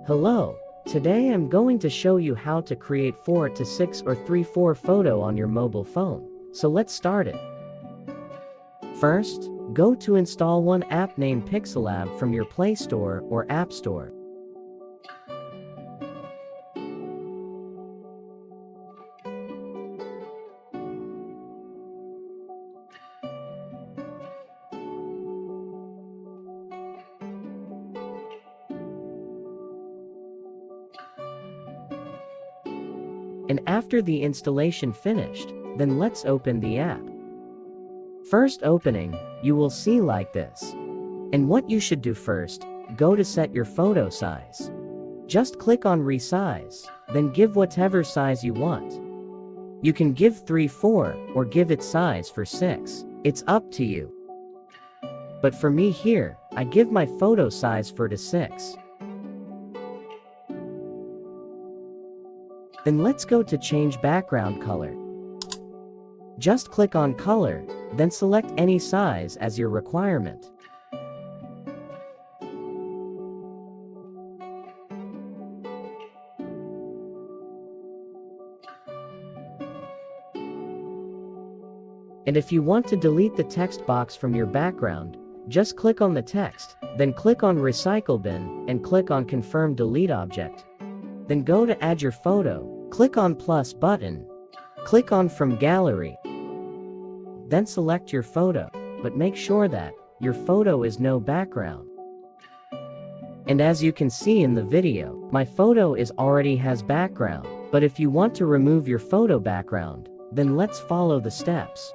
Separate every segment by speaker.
Speaker 1: Hello, today I'm going to show you how to create 4 to 6 or 3-4 photo on your mobile phone. So let's start it. First, go to install one app named Pixelab from your Play Store or App Store. And after the installation finished, then let's open the app. First opening, you will see like this. And what you should do first, go to set your photo size. Just click on resize, then give whatever size you want. You can give 3/4 or give it size for 6. It's up to you. But for me here, I give my photo size for to 6. Then let's go to change background color. Just click on color, then select any size as your requirement. And if you want to delete the text box from your background, just click on the text, then click on Recycle Bin, and click on Confirm Delete Object. Then go to Add Your Photo, click on plus button, click on From Gallery, then select your photo, but make sure that your photo is no background. And as you can see in the video, my photo already has background, but if you want to remove your photo background, then let's follow the steps.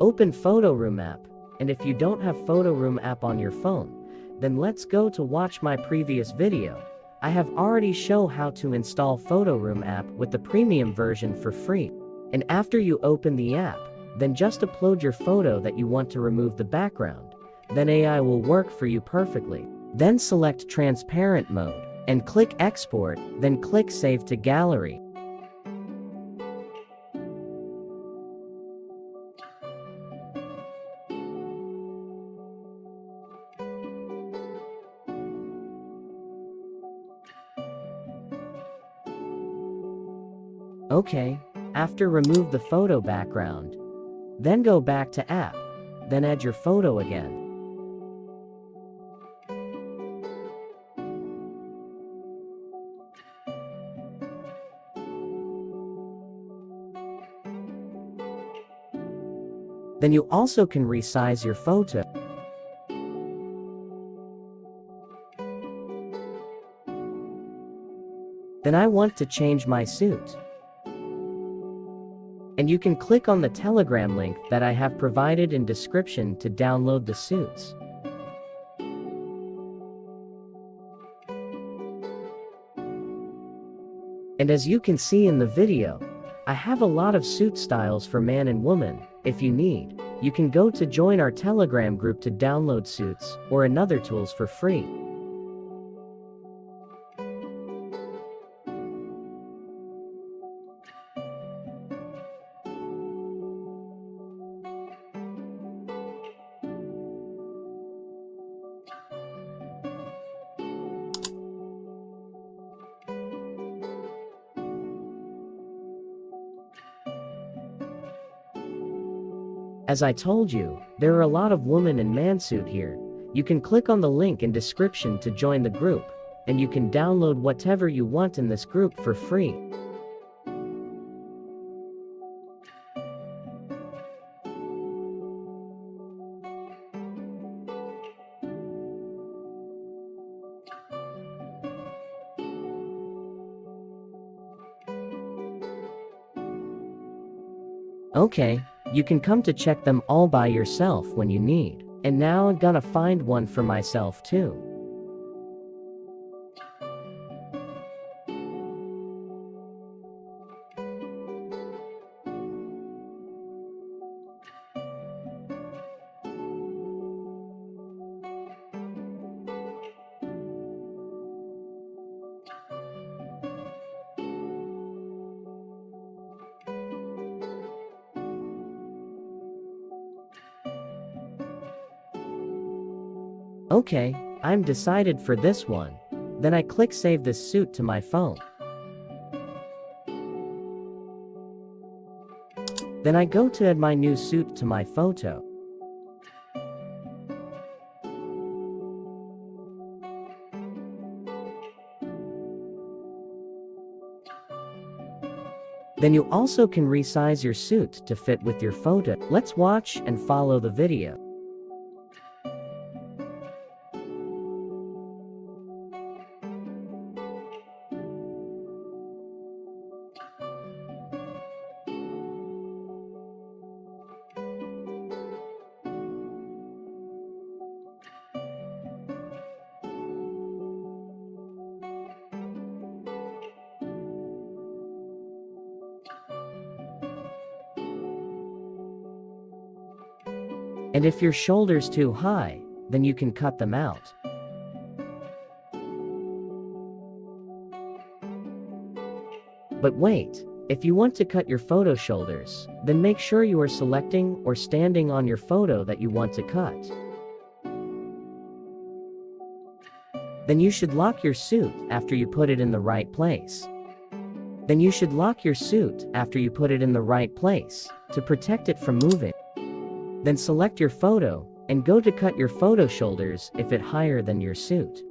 Speaker 1: Open Photo Room app, and if you don't have Photo Room app on your phone, then let's go to watch my previous video. I have already shown how to install Photo Room app with the premium version for free. And after you open the app, then just upload your photo that you want to remove the background. Then AI will work for you perfectly. Then select transparent mode and click export, then click save to gallery. Okay, after remove the photo background, then go back to app, then add your photo again. Then you also can resize your photo. Then I want to change my suit. And you can click on the Telegram link that I have provided in description to download the suits. And as you can see in the video, I have a lot of suit styles for man and woman. If you need, you can go to join our Telegram group to download suits or another tools for free. As I told you, there are a lot of woman and man suit here. You can click on the link in description to join the group, and you can download whatever you want in this group for free. Okay, you can come to check them all by yourself when you need. And now I'm gonna find one for myself too. Okay, I'm decided for this one. Then I click Save this suit to my phone. Then I go to add my new suit to my photo. Then you also can resize your suit to fit with your photo. Let's watch and follow the video. And if your shoulder's too high, then you can cut them out. But wait, if you want to cut your photo shoulders, then make sure you are selecting or standing on your photo that you want to cut. Then you should lock your suit after you put it in the right place. To protect it from moving. Then select your photo and go to cut your photo shoulders if it's higher than your suit.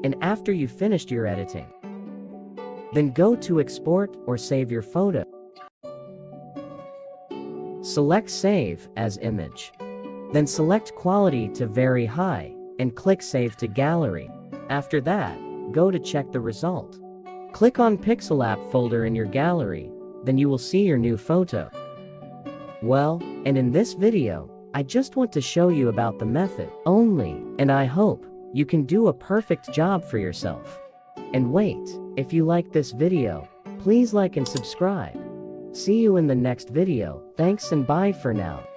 Speaker 1: And after you've finished your editing, then go to export or save your photo. Select Save as Image. Then select Quality to Very High and click Save to Gallery. After that, go to check the result. Click on Pixel App folder in your gallery, then you will see your new photo. Well, and in this video, I just want to show you about the method only, and I hope you can do a perfect job for yourself. And wait, if you like this video, please like and subscribe. See you in the next video. Thanks and bye for now.